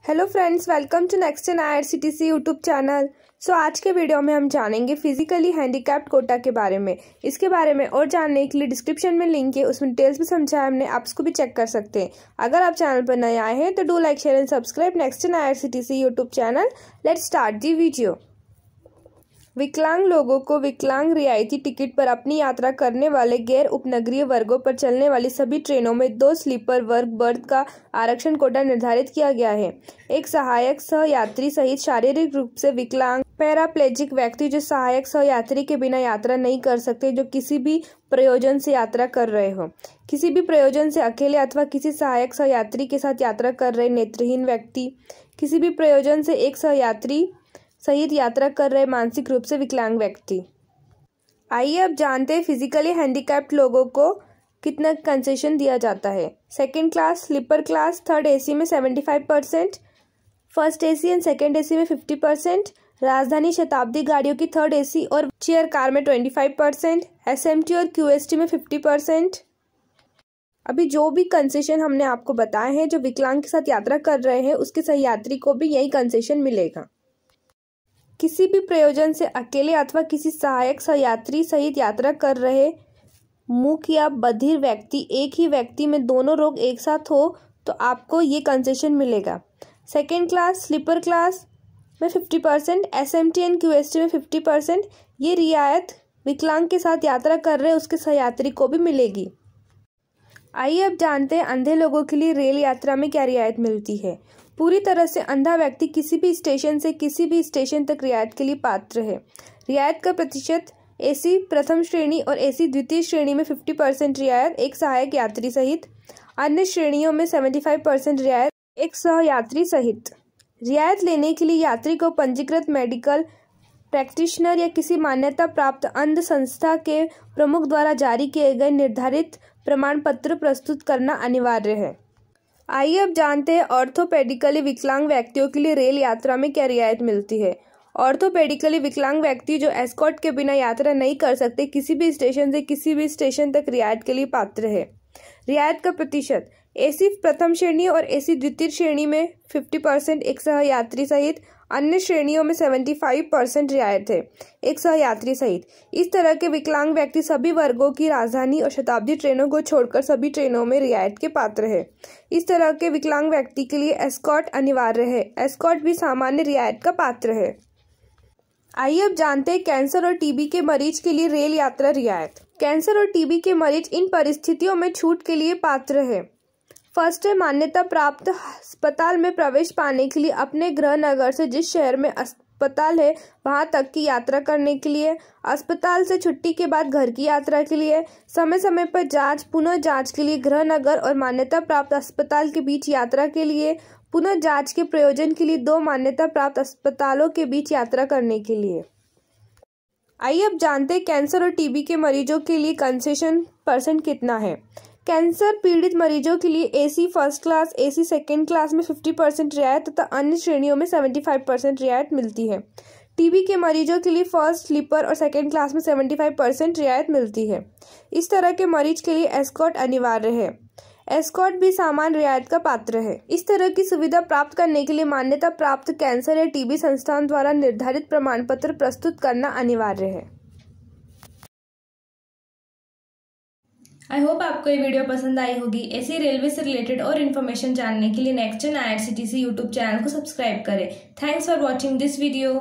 Hello friends, welcome to next in IRCTC YouTube channel. आज के video में हम जानेंगे फिजिकली हैंडीकैप्ड कोटा के बारे में। इसके बारे में और जानने के लिए डिस्क्रिप्शन में लिंक है, उसमें डिटेल्स में समझाया हमने, आप उसको भी चेक कर सकते हैं। अगर आप चैनल पर नए आए हैं तो do like share and subscribe next in IRCTC YouTube channel. Let's start the video. विकलांग लोगों को विकलांग रियायती टिकट पर अपनी यात्रा करने वाले गैर उपनगरीय वर्गों पर चलने वाली सभी ट्रेनों में 2 स्लीपर वर्ग बर्थ का आरक्षण कोटा निर्धारित किया गया है। एक सहायक सह यात्री सहित शारीरिक रूप से विकलांग पैराप्लेजिक व्यक्ति जो सहायक सह यात्री के बिना यात्रा नहीं कर सकते, जो किसी भी प्रयोजन से यात्रा कर रहे हो, किसी भी प्रयोजन से अकेले अथवा किसी सहायक सह यात्री के साथ यात्रा कर रहे नेत्रहीन व्यक्ति, किसी भी प्रयोजन से एक सह यात्री सहित यात्रा कर रहे मानसिक रूप से विकलांग व्यक्ति। आइए अब जानते हैं फिजिकली हैंडीकैप्ड लोगों को कितना कंसेशन दिया जाता है। Second class, sleeper class, third AC में 75%, first AC and second AC में 50%, राजधानी शताब्दी गाड़ियों की थर्ड AC और चेयर कार में 25%, SMT और QST में 50%। अभी जो भी कंसेशन हमने आपको बताए हैं, जो विकलांग के साथ यात्रा कर रहे हैं, उसके सही यात्री को भी यही कंसेशन मिलेगा। किसी भी प्रयोजन से अकेले अथवा किसी सहायक सह यात्री सहित यात्रा कर रहे मूक या बधिर व्यक्ति, एक ही व्यक्ति में दोनों रोग एक साथ हो तो आपको ये कंसेशन मिलेगा। सेकेंड क्लास, स्लीपर क्लास में 50%, SMT एंड QST में 50%। ये रियायत विकलांग के साथ यात्रा कर रहे उसके सह यात्री को भी मिलेगी। आइए अब जानते हैं अंधे लोगों के लिए रेल यात्रा में क्या रियायत मिलती है। पूरी तरह से अंधा व्यक्ति किसी भी स्टेशन से किसी भी स्टेशन तक रियायत के लिए पात्र है। रियायत का प्रतिशत AC प्रथम श्रेणी और AC द्वितीय श्रेणी में 50% रियायत एक सहायक यात्री सहित, अन्य श्रेणियों में 75% रियायत एक सह यात्री सहित। रियायत लेने के लिए यात्री को पंजीकृत मेडिकल प्रैक्टिशनर या किसी मान्यता प्राप्त अंध संस्था के प्रमुख द्वारा जारी किए गए निर्धारित प्रमाण पत्र प्रस्तुत करना अनिवार्य है। आइए अब जानते हैं ऑर्थोपेडिकली विकलांग व्यक्तियों के लिए रेल यात्रा में क्या रियायत मिलती है। ऑर्थोपेडिकली विकलांग व्यक्ति जो एस्कॉर्ट के बिना यात्रा नहीं कर सकते, किसी भी स्टेशन से किसी भी स्टेशन तक रियायत के लिए पात्र है। रियायत का प्रतिशत AC प्रथम श्रेणी और AC द्वितीय श्रेणी में 50% एक सह यात्री सहित, अन्य श्रेणियों में 75% रियायत है एक सह यात्री सहित। इस तरह के विकलांग व्यक्ति सभी वर्गों की राजधानी और शताब्दी ट्रेनों को छोड़कर सभी ट्रेनों में रियायत के पात्र है। इस तरह के विकलांग व्यक्ति के लिए एस्कॉर्ट अनिवार्य है। एस्कॉर्ट भी सामान्य रियायत का पात्र है। आइए अब जानते हैं कैंसर और TB के मरीज के लिए रेल यात्रा रियायत। कैंसर और TB के मरीज इन परिस्थितियों में छूट के लिए पात्र है। फर्स्ट है, मान्यता प्राप्त अस्पताल में प्रवेश पाने के लिए अपने गृह नगर से जिस शहर में अस्पताल है वहां तक की यात्रा करने के लिए, अस्पताल से छुट्टी के बाद घर की यात्रा के लिए, समय समय पर जांच पुनः जांच के लिए गृह नगर और मान्यता प्राप्त अस्पताल के बीच यात्रा के लिए, पुनः जांच के प्रयोजन के लिए 2 मान्यता प्राप्त अस्पतालों के बीच यात्रा करने के लिए। आइए अब जानते हैं कैंसर और TB के मरीजों के लिए कंसेशन % कितना है। कैंसर पीड़ित मरीजों के लिए AC first class, AC second class में 50% रियायत तथा अन्य श्रेणियों में 75% रियायत मिलती है। TB के मरीजों के लिए फर्स्ट, स्लीपर और सेकेंड क्लास में 75% रियायत मिलती है। इस तरह के मरीज के लिए एस्कॉर्ट अनिवार्य है। एस्कॉर्ट भी सामान्य रियायत का पात्र है। इस तरह की सुविधा प्राप्त करने के लिए मान्यता प्राप्त कैंसर या TB संस्थान द्वारा निर्धारित प्रमाण पत्र प्रस्तुत करना अनिवार्य है। आई होप आपको ये वीडियो पसंद आई होगी। ऐसी रेलवे से रिलेटेड और इन्फॉर्मेशन जानने के लिए next in IRCTC YouTube channel को सब्सक्राइब करें। Thanks for watching this video.